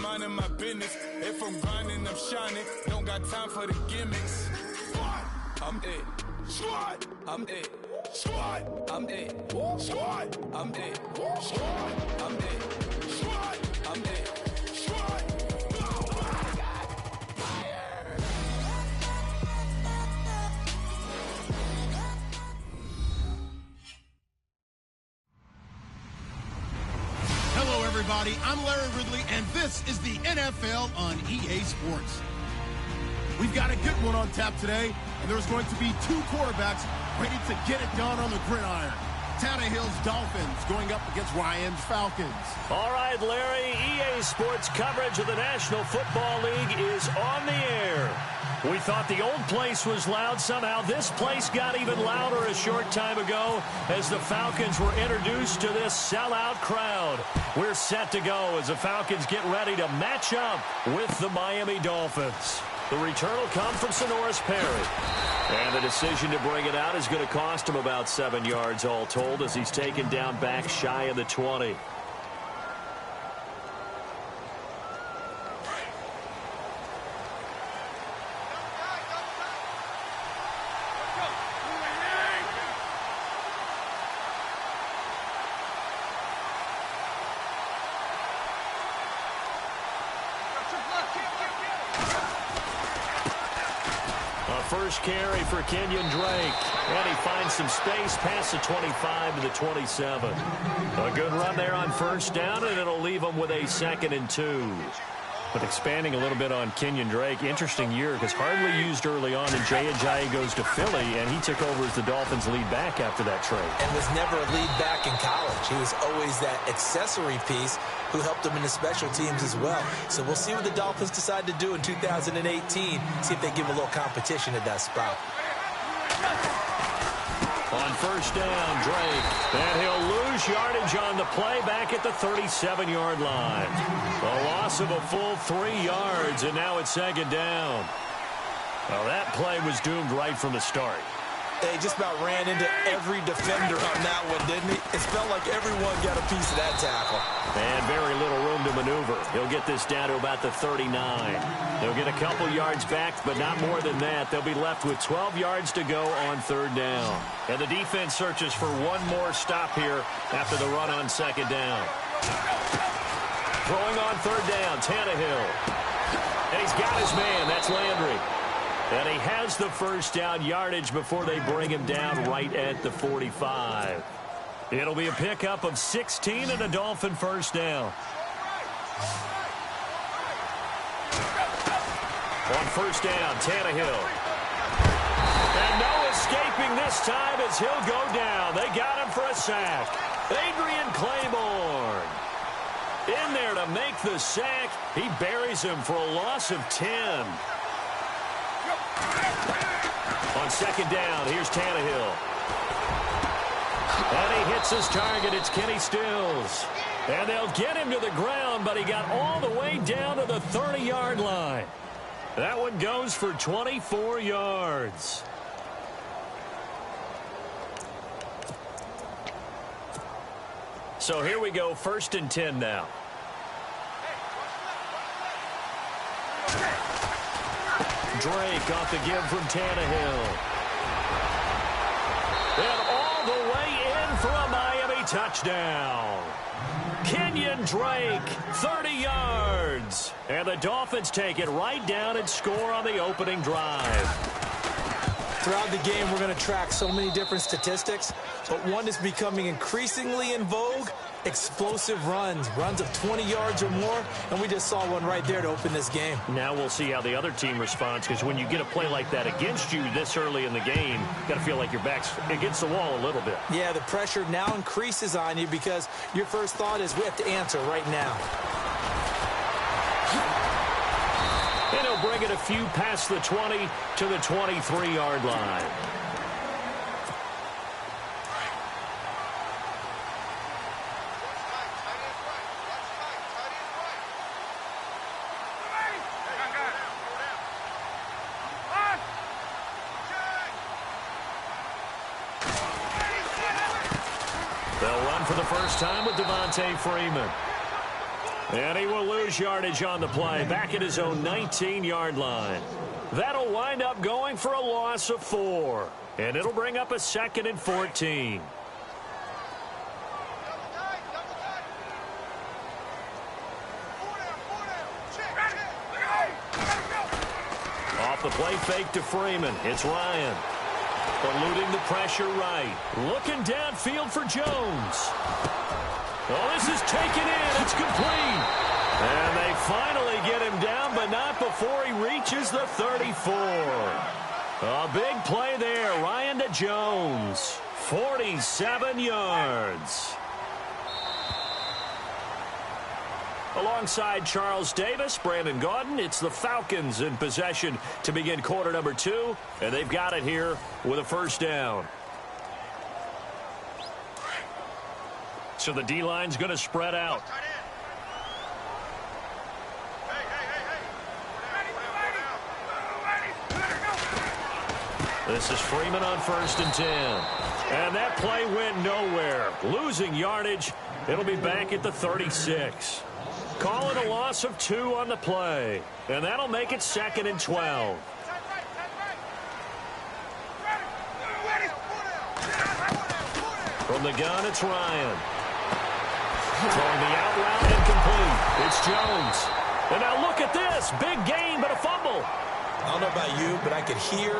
minding my business. If I'm grinding, I'm shining. Don't got time for the gimmicks. I'm it. Squad. I'm it. Squad. I'm it. Squad. I'm it. Squad. I'm it. Squad. I'm it. Squad. Hello, everybody. I'm Larry Ridley, and this is the NFL on EA Sports. We've got a good one on tap today, and there's going to be two quarterbacks ready to get it done on the gridiron. Tannehill's Dolphins going up against Ryan's Falcons. All right, Larry, EA Sports coverage of the National Football League is on the air. We thought the old place was loud. Somehow this place got even louder a short time ago as the Falcons were introduced to this sellout crowd. We're set to go as the Falcons get ready to match up with the Miami Dolphins. The return will come from Sonoris Perry. And the decision to bring it out is going to cost him about 7 yards all told as he's taken down back shy of the 20. First carry for Kenyon Drake. And he finds some space past the 25 to the 27. A good run there on first down, and it'll leave him with a 2nd and 2. But expanding a little bit on Kenyon Drake, interesting year because hardly used early on, and Jay Ajayi goes to Philly, and he took over as the Dolphins' lead back after that trade. And was never a lead back in college. He was always that accessory piece who helped him in the special teams as well. So we'll see what the Dolphins decide to do in 2018, see if they give a little competition at that spot. On first down, Drake. And he'll lose yardage on the play back at the 37-yard line. A loss of a full 3 yards, and now it's 2nd down. Well, that play was doomed right from the start. They just about ran into every defender on that one, didn't he? It felt like everyone got a piece of that tackle. And very little room to maneuver. He'll get this down to about the 39. They'll get a couple yards back, but not more than that. They'll be left with 12 yards to go on 3rd down. And the defense searches for one more stop here after the run on 2nd down. Throwing on 3rd down, Tannehill. And he's got his man. That's Landry. And he has the first down yardage before they bring him down right at the 45. It'll be a pickup of 16 and a Dolphin first down. On first down, Tannehill. And no escaping this time as he'll go down. They got him for a sack. Adrian Claiborne in there to make the sack. He buries him for a loss of 10. On 2nd down, here's Tannehill. And he hits his target. It's Kenny Stills. And they'll get him to the ground, but he got all the way down to the 30-yard line. That one goes for 24 yards. So here we go, 1st and 10 now. Drake off the give from Tannehill. And all the way in for a Miami touchdown. Kenyon Drake, 30 yards. And the Dolphins take it right down and score on the opening drive. Throughout the game, we're going to track so many different statistics, but one is becoming increasingly in vogue, explosive runs of 20 yards or more, and we just saw one right there to open this game. Now we'll see how the other team responds, because when you get a play like that against you this early in the game, you got to feel like your back's against the wall a little bit. Yeah, the pressure now increases on you because your first thought is we have to answer right now. And he'll bring it a few past the 20 to the 23-yard line. They'll run for the first time with Devontae Freeman. And he will lose yardage on the play, back at his own 19-yard line. That'll wind up going for a loss of 4. And it'll bring up a 2nd and 14. Off the play fake to Freeman. It's Ryan. Eluding the pressure right. Looking downfield for Jones. Oh, this is taken in. It's complete. And they finally get him down, but not before he reaches the 34. A big play there. Ryan to Jones. 47 yards. Alongside Charles Davis, Brandon Gaudin, it's the Falcons in possession to begin quarter number 2, and they've got it here with a first down. So the D-line's going to spread out. This is Freeman on 1st and 10. And that play went nowhere. Losing yardage. It'll be back at the 36. Call it a loss of 2 on the play. And that'll make it 2nd and 12. From the gun, it's Ryan. Throwing the out route and complete. It's Jones. And now look at this. Big gain, but a fumble. I don't know about you, but I could hear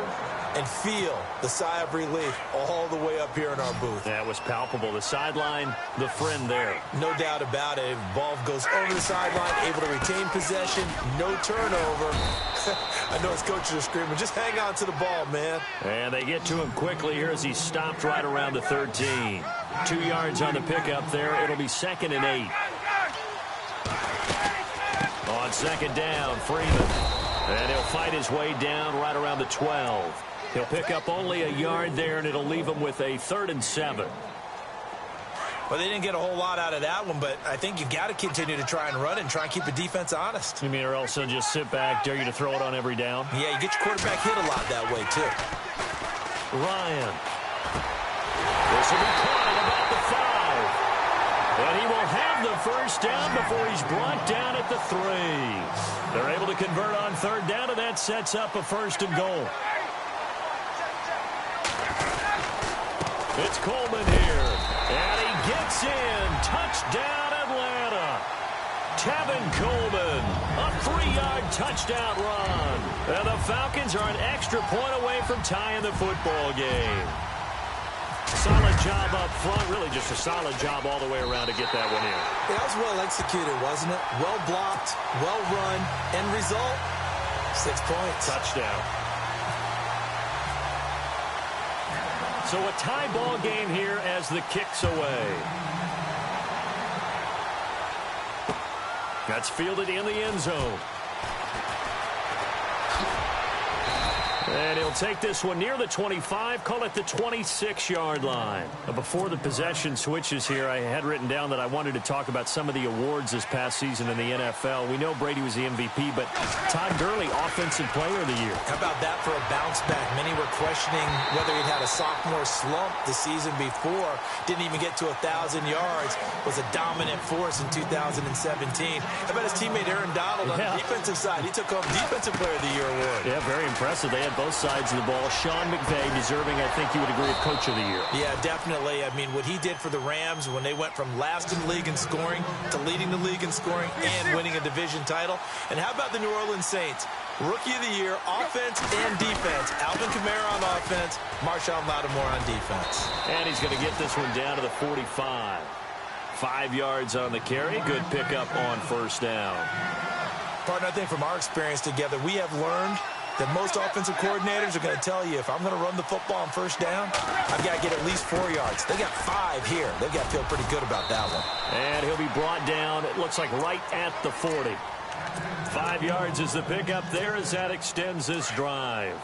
and feel the sigh of relief all the way up here in our booth. That was palpable. The sideline, the friend there. No doubt about it. Ball goes over the sideline, able to retain possession, no turnover. I know his coaches are screaming, just hang on to the ball, man. And they get to him quickly here as he stopped right around the 13. 2 yards on the pickup there. It'll be 2nd and 8. On 2nd down, Freeman. And he'll fight his way down right around the 12. He'll pick up only a yard there, and it'll leave him with a 3rd and 7. Well, they didn't get a whole lot out of that one, but I think you've got to continue to try and run and try and keep the defense honest. You mean, or else they'll just sit back, dare you to throw it on every down? Yeah, you get your quarterback hit a lot that way, too. Ryan. This will be caught at about the 5. And he will have the first down before he's brought down at the 3. They're able to convert on 3rd down, and that sets up a 1st and goal. It's Coleman here. And he gets in. Touchdown, Atlanta. Tevin Coleman. A 3-yard touchdown run. And the Falcons are an extra point away from tying the football game. Solid job up front. Really just a solid job all the way around to get that one in. That was well executed, wasn't it? Well blocked, well run. End result, 6 points. Touchdown. So a tie ball game here as the kick's away. That's fielded in the end zone. And he'll take this one near the 25, call it the 26-yard line. Before the possession switches here, I had written down that I wanted to talk about some of the awards this past season in the NFL. We know Brady was the MVP, but Todd Gurley, Offensive Player of the Year. How about that for a bounce back? Many were questioning whether he'd had a sophomore slump the season before. Didn't even get to 1,000 yards. Was a dominant force in 2017. How about his teammate Aaron Donald on the defensive side? He took home Defensive Player of the Year award. Yeah, very impressive. They had both sides of the ball. Sean McVay deserving, I think you would agree, of Coach of the Year. Yeah, definitely. I mean, what he did for the Rams when they went from last in the league in scoring to leading the league in scoring and winning a division title. And how about the New Orleans Saints? Rookie of the Year, offense and defense. Alvin Kamara on offense, Marshawn Lattimore on defense. And he's going to get this one down to the 45. 5 yards on the carry. Good pickup on 1st down. Partner, I think from our experience together, we have learned that most offensive coordinators are going to tell you, if I'm going to run the football on 1st down, I've got to get at least 4 yards. They got 5 here. They've got to feel pretty good about that one. And he'll be brought down, it looks like right at the 40. 5 yards is the pickup there as that extends this drive.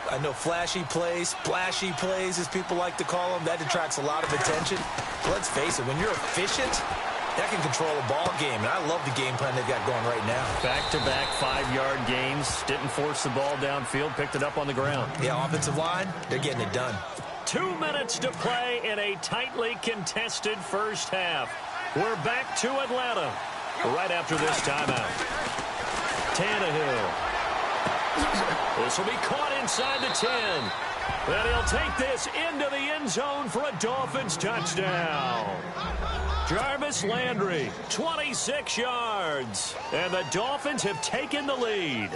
I know flashy plays, splashy plays, as people like to call them, that attracts a lot of attention. But let's face it, when you're efficient, that can control a ball game, and I love the game plan they've got going right now. Back-to-back 5-yard gains. Didn't force the ball downfield. Picked it up on the ground. Yeah, offensive line, they're getting it done. 2 minutes to play in a tightly contested first half. We're back to Atlanta. right after this timeout. Tannehill. This will be caught inside the 10. And he'll take this into the end zone for a Dolphins touchdown. Jarvis Landry, 26 yards. And the Dolphins have taken the lead.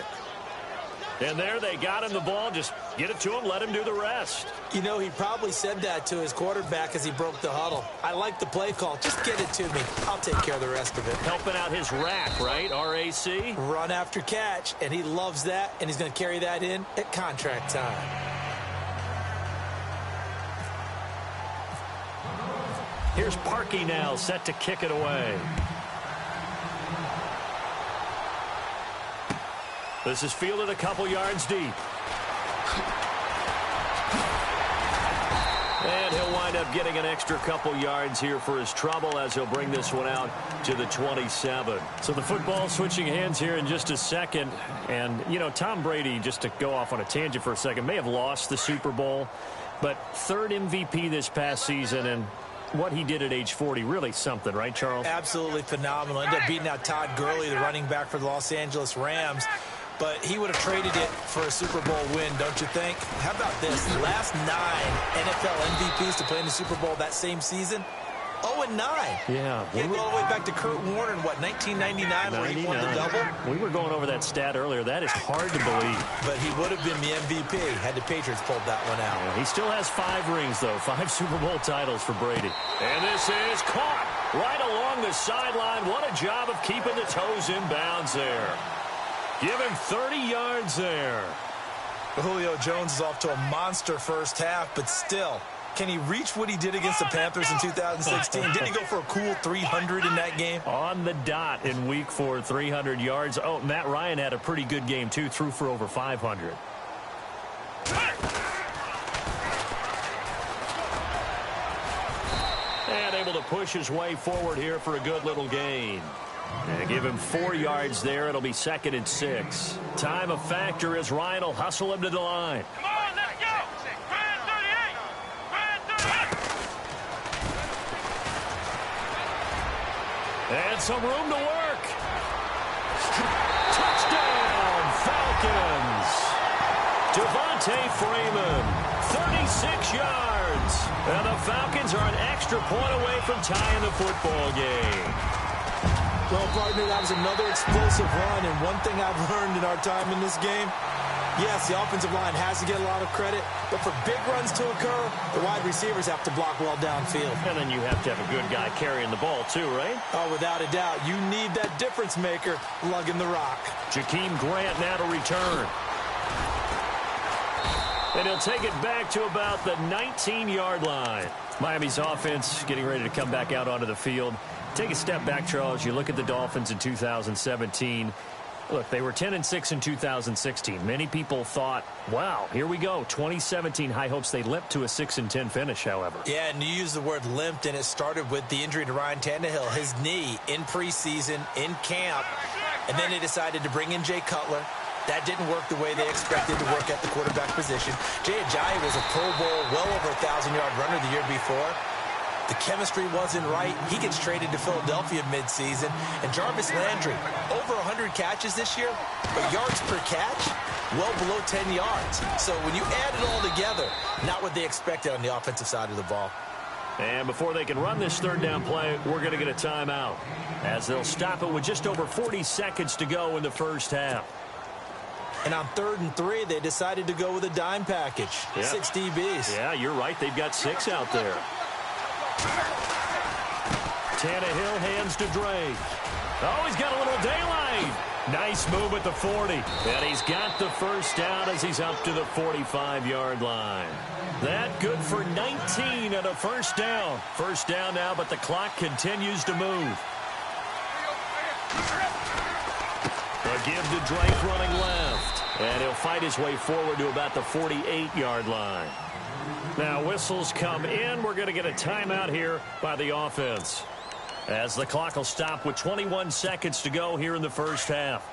And there they got him the ball. Just get it to him, let him do the rest. You know, he probably said that to his quarterback as he broke the huddle. I like the play call. Just get it to me. I'll take care of the rest of it. Helping out his rack, right? RAC? Run after catch, and he loves that, and he's going to carry that in at contract time. Here's Parkey now, set to kick it away. This is fielded a couple yards deep. And he'll wind up getting an extra couple yards here for his trouble as he'll bring this one out to the 27. So the football switching hands here in just a second. And, you know, Tom Brady, just to go off on a tangent for a second, may have lost the Super Bowl, but third MVP this past season, and what he did at age 40, really something, right, Charles? Absolutely phenomenal. Ended up beating out Todd Gurley, the running back for the Los Angeles Rams. But he would have traded it for a Super Bowl win, don't you think? How about this? Last 9 NFL MVPs to play in the Super Bowl that same season, 0-9. Yeah. You go all the way back to Kurt Warner in, what, 1999 where he won the double? We were going over that stat earlier. That is hard to believe. But he would have been the MVP had the Patriots pulled that one out. Yeah, he still has 5 rings, though. 5 Super Bowl titles for Brady. And this is caught right along the sideline. What a job of keeping the toes in bounds there. Give him 30 yards there. Julio Jones is off to a monster first half, but still, can he reach what he did against the Panthers in 2016? Didn't he go for a cool 300 in that game? On the dot in week 4, 300 yards. Oh, Matt Ryan had a pretty good game, too. Threw for over 500. And able to push his way forward here for a good little gain. And give him 4 yards there. It'll be 2nd and 6. Time a factor as Ryan will hustle him to the line. Come on, let's go. 38. And some room to work. Touchdown, Falcons. Devontae Freeman, 36 yards. And the Falcons are an extra point away from tying the football game. Well, partner, that was another explosive run, and one thing I've learned in our time in this game, yes, the offensive line has to get a lot of credit, but for big runs to occur, the wide receivers have to block well downfield. And then you have to have a good guy carrying the ball, too, right? Oh, without a doubt. You need that difference maker lugging the rock. Jakeem Grant now to return. And he'll take it back to about the 19-yard line. Miami's offense getting ready to come back out onto the field. Take a step back, Charles. You look at the Dolphins in 2017. Look, they were 10-6 in 2016. Many people thought, wow, here we go. 2017, high hopes. They limped to a 6-10 finish, however. Yeah, and you use the word limped, and it started with the injury to Ryan Tannehill, his knee in preseason, in camp, and then they decided to bring in Jay Cutler. That didn't work the way they expected to work at the quarterback position. Jay Ajayi was a Pro Bowl, well over 1,000-yard runner the year before. The chemistry wasn't right. He gets traded to Philadelphia midseason. And Jarvis Landry, over 100 catches this year, but yards per catch, well below 10 yards. So when you add it all together, not what they expected on the offensive side of the ball. And before they can run this third down play, we're going to get a timeout, as they'll stop it with just over 40 seconds to go in the first half. And on 3rd and 3, they decided to go with a dime package. Yeah. 6 DBs. Yeah, you're right. They've got 6 out there. Tannehill hands to Drake. Oh, he's got a little daylight. Nice move at the 40. And he's got the first down as he's up to the 45-yard line. That good for 19 and a first down. First down now, but the clock continues to move. A give to Drake running left. And he'll fight his way forward to about the 48-yard line. Now whistles come in. We're going to get a timeout here by the offense, as the clock will stop with 21 seconds to go here in the first half.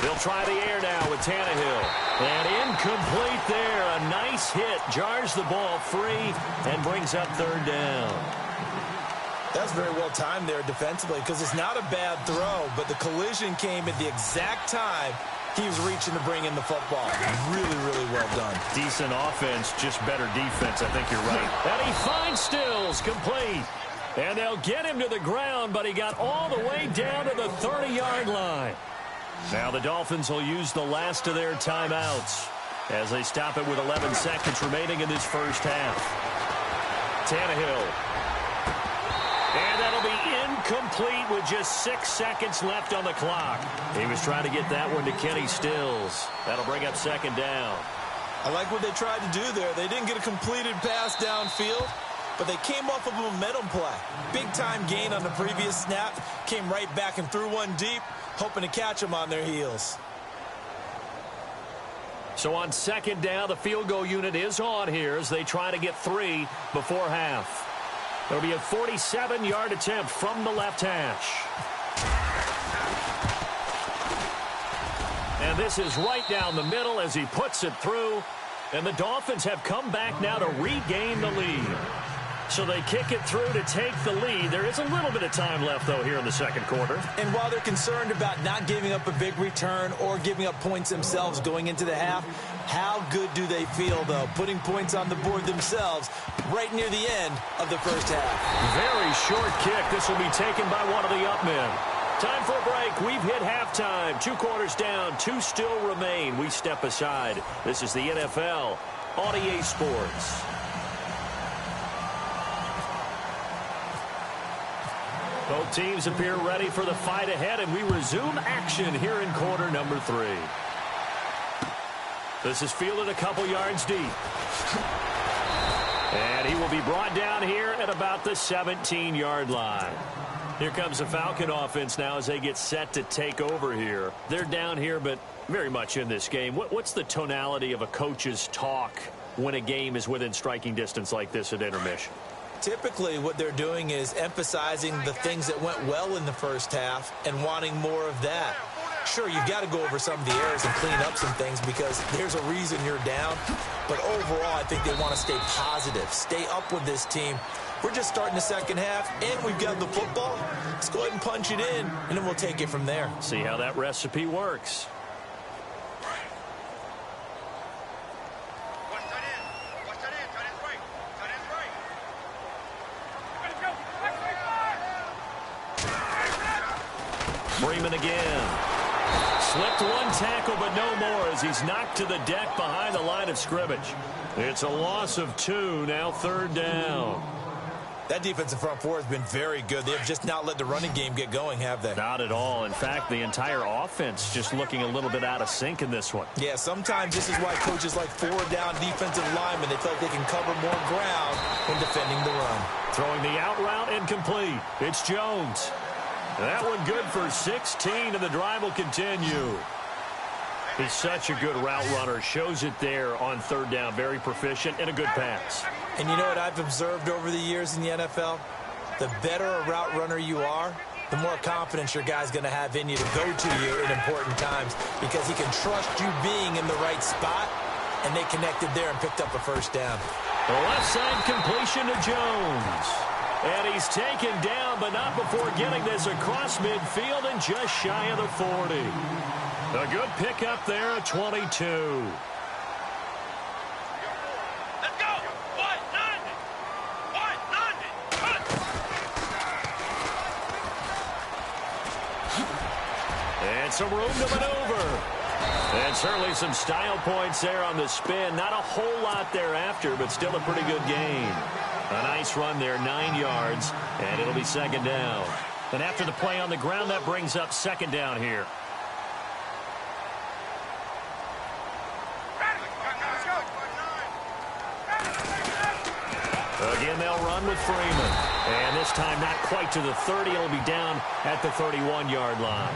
They'll They'll try the air now with Tannehill. And incomplete there. A nice hit. Jars the ball free and brings up third down. That's very well timed there defensively because it's not a bad throw, but the collision came at the exact time he was reaching to bring in the football. Really, really well done. Decent offense, just better defense. I think you're right. And he finds Stills complete. And they'll get him to the ground, but he got all the way down to the 30-yard line. Now the Dolphins will use the last of their timeouts as they stop it with 11 seconds remaining in this first half. Tannehill. And that'll be incomplete with just 6 seconds left on the clock. He was trying to get that one to Kenny Stills. That'll bring up second down. I like what they tried to do there. They didn't get a completed pass downfield, but they came off of a momentum play. Big-time gain on the previous snap. Came right back and threw one deep, hoping to catch them on their heels. So on second down, the field goal unit is on here as they try to get 3 before half. It'll be a 47-yard attempt from the left hash. And this is right down the middle as he puts it through. And the Dolphins have come back now to regain the lead. So they kick it through to take the lead. There is a little bit of time left, though, here in the second quarter. And while they're concerned about not giving up a big return or giving up points themselves going into the half, how good do they feel, though, putting points on the board themselves right near the end of the first half? Very short kick. This will be taken by one of the up men. Time for a break. We've hit halftime. 2 quarters down. 2 still remain. We step aside. This is the NFL on EA Sports. Both teams appear ready for the fight ahead, and we resume action here in quarter number 3. This is fielded a couple yards deep. And he will be brought down here at about the 17-yard line. Here comes the Falcon offense now as they get set to take over here. They're down here, but very much in this game. What's the tonality of a coach's talk when a game is within striking distance like this at intermission? Typically, what they're doing is emphasizing the things that went well in the first half and wanting more of that. Sure, you've got to go over some of the errors and clean up some things because there's a reason you're down. But overall, I think they want to stay positive, stay up with this team. We're just starting the second half, and we've got the football. Let's go ahead and punch it in, and then we'll take it from there. See how that recipe works. Freeman again. Slipped one tackle, but no more as he's knocked to the deck behind the line of scrimmage. It's a loss of 2, now third down. That defensive front four has been very good. They have just not let the running game get going, have they? Not at all. In fact, the entire offense just looking a little bit out of sync in this one. Yeah, sometimes this is why coaches like forward-down defensive linemen, they feel like they can cover more ground when defending the run. Throwing the out route incomplete. It's Jones. That one good for 16, and the drive will continue. He's such a good route runner. Shows it there on third down. Very proficient and a good pass. And you know what I've observed over the years in the NFL? The better a route runner you are, the more confidence your guy's going to have in you to go to you in important times because he can trust you being in the right spot, and they connected there and picked up a first down. The left side completion to Jones. And he's taken down, but not before getting this across midfield and just shy of the 40. A good pickup there at 22. Let's go! And some room to maneuver. And certainly some style points there on the spin. Not a whole lot thereafter, but still a pretty good gain. A nice run there, 9 yards, and it'll be second down. And after the play on the ground, that brings up second down here. Again, they'll run with Freeman. And this time not quite to the 30. It'll be down at the 31-yard line.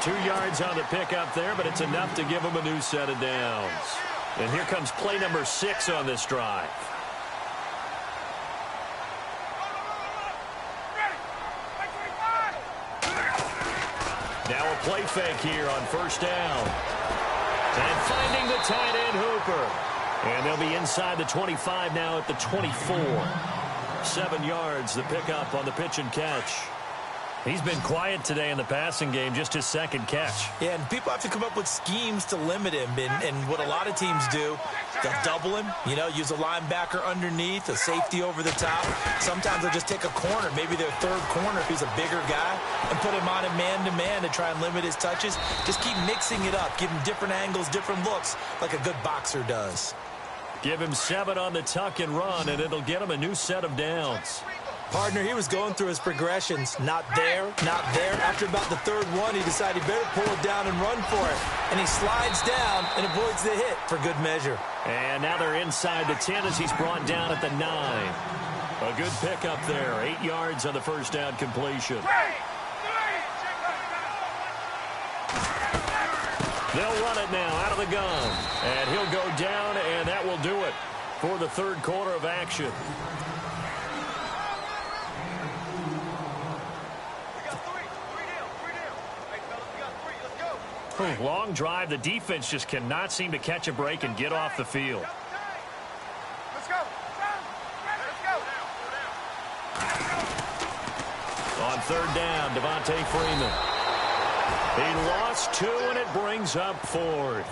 2 yards on the pickup there, but it's enough to give them a new set of downs. And here comes play number 6 on this drive. Now a play fake here on first down. And finding the tight end Hooper. And they'll be inside the 25 now at the 24. 7 yards, the pickup on the pitch and catch. He's been quiet today in the passing game, just his second catch. Yeah, and people have to come up with schemes to limit him. And what a lot of teams do, they'll double him, use a linebacker underneath, a safety over the top. Sometimes they'll just take a corner, maybe their third corner if he's a bigger guy, and put him on a man-to-man to try and limit his touches. Just keep mixing it up, give him different angles, different looks, like a good boxer does. Give him 7 on the tuck and run, and it'll get him a new set of downs. Partner, he was going through his progressions. Not there, not there. After about the third one, he decided he better pull it down and run for it. And he slides down and avoids the hit for good measure. And now they're inside the 10 as he's brought down at the 9. A good pickup there. 8 yards on the first down completion. They'll run it now out of the gun. And he'll go down, and that will do it for the third quarter of action. Long drive. The defense just cannot seem to catch a break and get off the field. Let's go. On third down, Devontae Freeman. He lost 2, and it brings up 4th.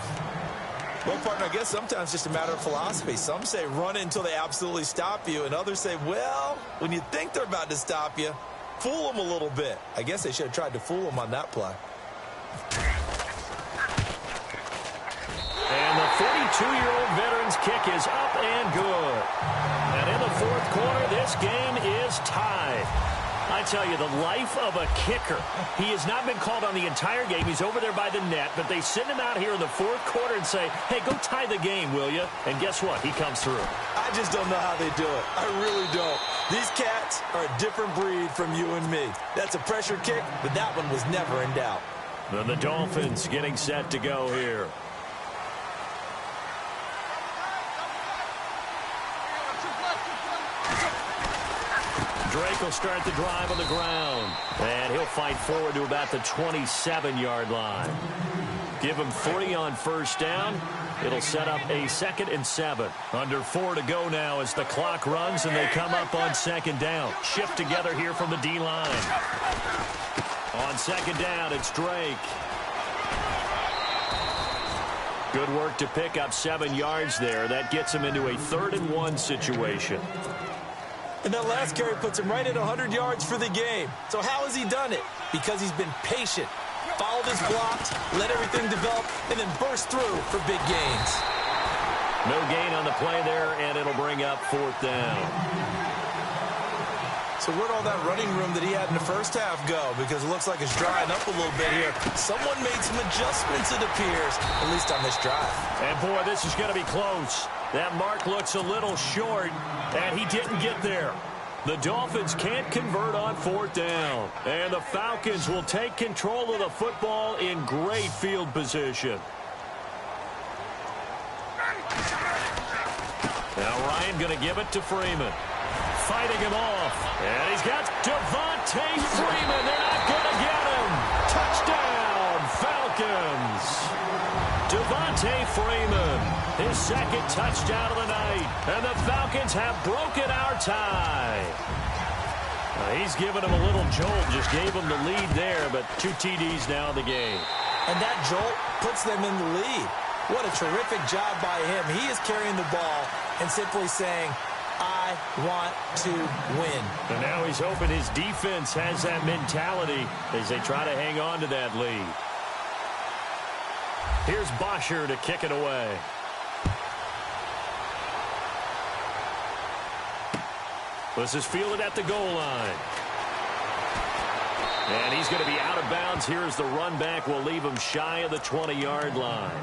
Well, partner, I guess sometimes it's just a matter of philosophy. Some say run it until they absolutely stop you, and others say, well, when you think they're about to stop you, fool them a little bit. I guess they should have tried to fool them on that play. And the 42-year-old veteran's kick is up and good. And in the fourth quarter, this game is tied. I tell you, the life of a kicker. He has not been called on the entire game. He's over there by the net, but they send him out here in the fourth quarter and say, hey, go tie the game, will you? And guess what? He comes through. I just don't know how they do it. I really don't. These cats are a different breed from you and me. That's a pressure kick, but that one was never in doubt. And the Dolphins getting set to go here. Drake will start the drive on the ground. And he'll fight forward to about the 27-yard line. Give him 3 on first down. It'll set up a 2nd and 7. Under 4 to go now as the clock runs and they come up on second down. Shift together here from the D-line. On second down, it's Drake. Good work to pick up 7 yards there. That gets him into a 3rd and 1 situation. And that last carry puts him right at 100 yards for the game. So how has he done it? Because he's been patient, followed his blocks, let everything develop, and then burst through for big gains. No gain on the play there, and it'll bring up 4th down. So where'd all that running room that he had in the first half go? Because it looks like it's drying up a little bit here. Someone made some adjustments, it appears, at least on this drive. And, boy, this is going to be close. That mark looks a little short, and he didn't get there. The Dolphins can't convert on 4th down. And the Falcons will take control of the football in great field position. Now Ryan going to give it to Freeman. Fighting him off. And he's got Devontae Freeman. They're not going to get him. Touchdown, Falcons. Devontae Freeman, his 2nd touchdown of the night. And the Falcons have broken our tie. He's given him a little jolt. Just gave him the lead there, but 2 TDs now in the game. And that jolt puts them in the lead. What a terrific job by him. He is carrying the ball and simply saying, I want to win. And now he's hoping his defense has that mentality as they try to hang on to that lead. Here's Bosher to kick it away. This is fielded at the goal line. And he's going to be out of bounds here as the run back will leave him shy of the 20-yard line.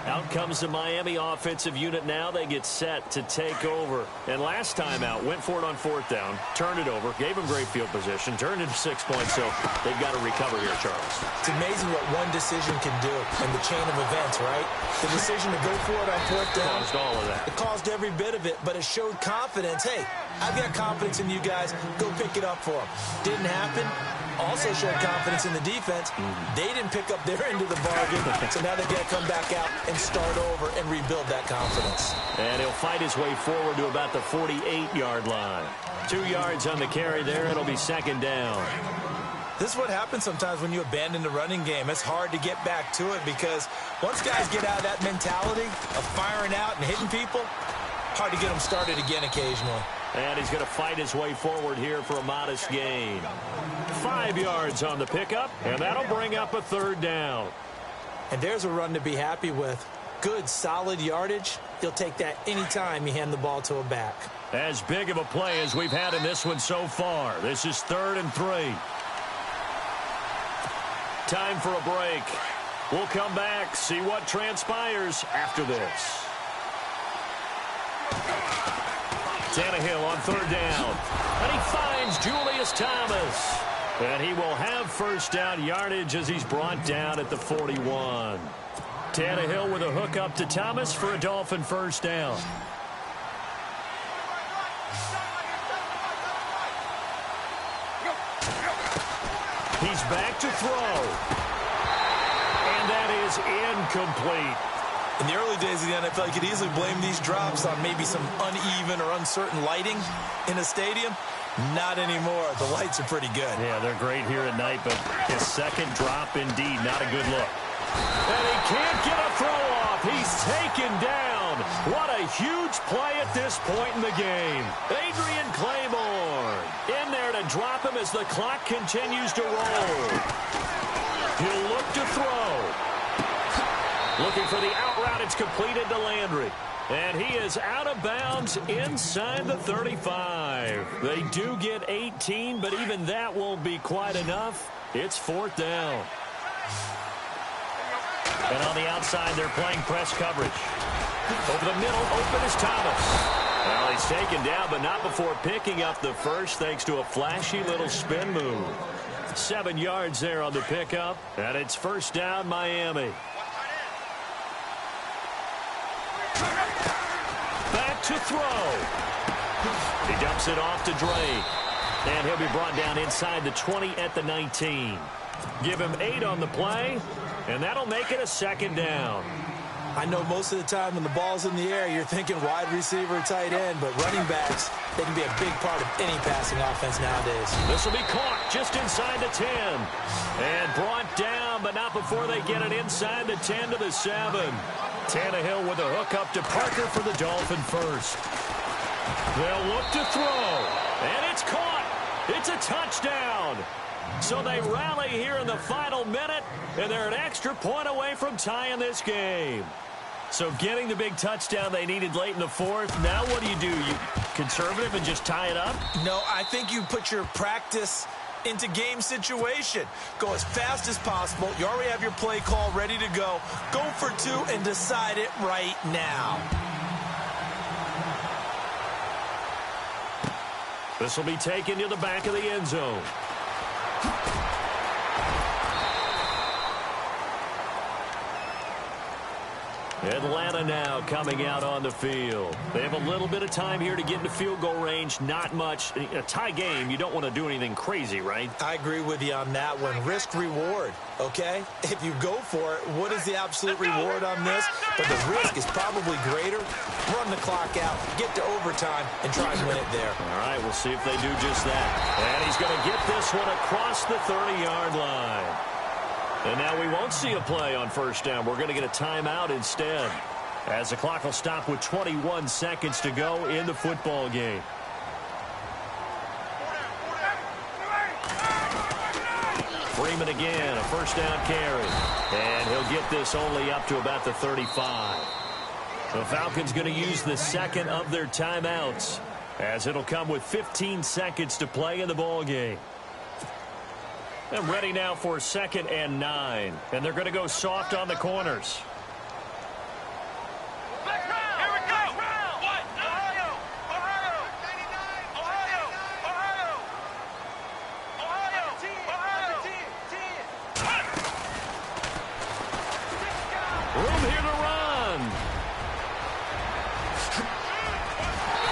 Out comes the Miami offensive unit now. They get set to take over. And last time out, went for it on 4th down, turned it over, gave them great field position, turned it 6 points, so they've got to recover here, Charles. It's amazing what one decision can do in the chain of events, right? The decision to go for it on 4th down. Caused all of that. It caused every bit of it, but it showed confidence. Hey, I've got confidence in you guys. Go pick it up for them. Didn't happen. also showed confidence in the defense. They didn't pick up their end of the bargain, so now they've got to come back out and start over and rebuild that confidence. And he'll fight his way forward to about the 48-yard line. 2 yards on the carry there. It'll be second down. This is what happens sometimes when you abandon the running game. It's hard to get back to it because once guys get out of that mentality of firing out and hitting people, hard to get them started again occasionally. And he's going to fight his way forward here for a modest gain. 5 yards on the pickup, and that'll bring up a third down. And there's a run to be happy with. Good, solid yardage. You'll take that anytime you hand the ball to a back. As big of a play as we've had in this one so far. This is 3rd and 3. Time for a break. We'll come back, see what transpires after this. Tannehill on 3rd down. And he finds Julius Thomas. And he will have first down yardage as he's brought down at the 41. Tannehill with a hook up to Thomas for a Dolphin first down. He's back to throw. And that is incomplete. In the early days of the NFL, you could easily blame these drops on maybe some uneven or uncertain lighting in a stadium. Not anymore. The lights are pretty good. Yeah, they're great here at night, but his second drop, indeed, not a good look. And he can't get a throw off. He's taken down. What a huge play at this point in the game. Adrian Claiborne in there to drop him as the clock continues to roll. He'll look to throw. Looking for the out route. It's completed to Landry. And he is out of bounds inside the 35. They do get 18, but even that won't be quite enough. It's 4th down. And on the outside, they're playing press coverage. Over the middle, open is Thomas. Well, he's taken down, but not before picking up the first, thanks to a flashy little spin move. 7 yards there on the pickup, and it's first down, Miami. Back to throw. He dumps it off to Drake. And he'll be brought down inside the 20 at the 19. Give him 8 on the play, and that'll make it a second down. I know most of the time when the ball's in the air, you're thinking wide receiver, tight end, but running backs, they can be a big part of any passing offense nowadays. This will be caught just inside the 10. And brought down, but not before they get it inside the 10 to the 7. Tannehill with a hook up to Parker for the Dolphin first. They'll look to throw. And it's caught. It's a touchdown. So they rally here in the final minute, and they're an extra point away from tying this game. So getting the big touchdown they needed late in the 4th. Now what do? You conservative and just tie it up? No, I think you put your practice into game situation. Go as fast as possible. You already have your play call ready to go. Go for 2 and decide it right now. This will be taken to the back of the end zone. Atlanta now coming out on the field. They have a little bit of time here to get into field goal range. Not much. A tie game, you don't want to do anything crazy, right? I agree with you on that one. Risk reward, okay? If you go for it, what is the absolute reward on this? But the risk is probably greater. Run the clock out, get to overtime, and try and win it there. All right, we'll see if they do just that. And he's going to get this one across the 30-yard line. And now we won't see a play on first down. We're going to get a timeout instead, as the clock will stop with 21 seconds to go in the football game. Freeman again, a first down carry. And he'll get this only up to about the 35. The Falcons going to use the second of their timeouts, as it'll come with 15 seconds to play in the ball game. And ready now for 2nd and 9. And they're going to go soft on the corners. Room here to run.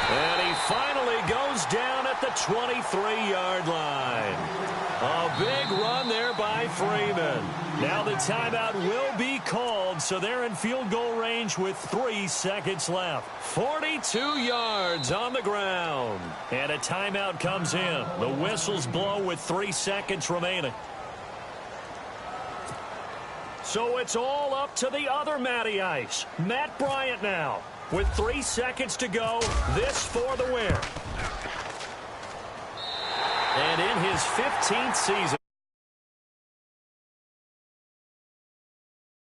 And he finally goes down at the 23-yard line. A big run there by Freeman. Now the timeout will be called, so they're in field goal range with 3 seconds left. 42 yards on the ground. And a timeout comes in. The whistles blow with 3 seconds remaining. So it's all up to the other Matty Ice. Matt Bryant now. With 3 seconds to go, this for the win. And in his 15th season.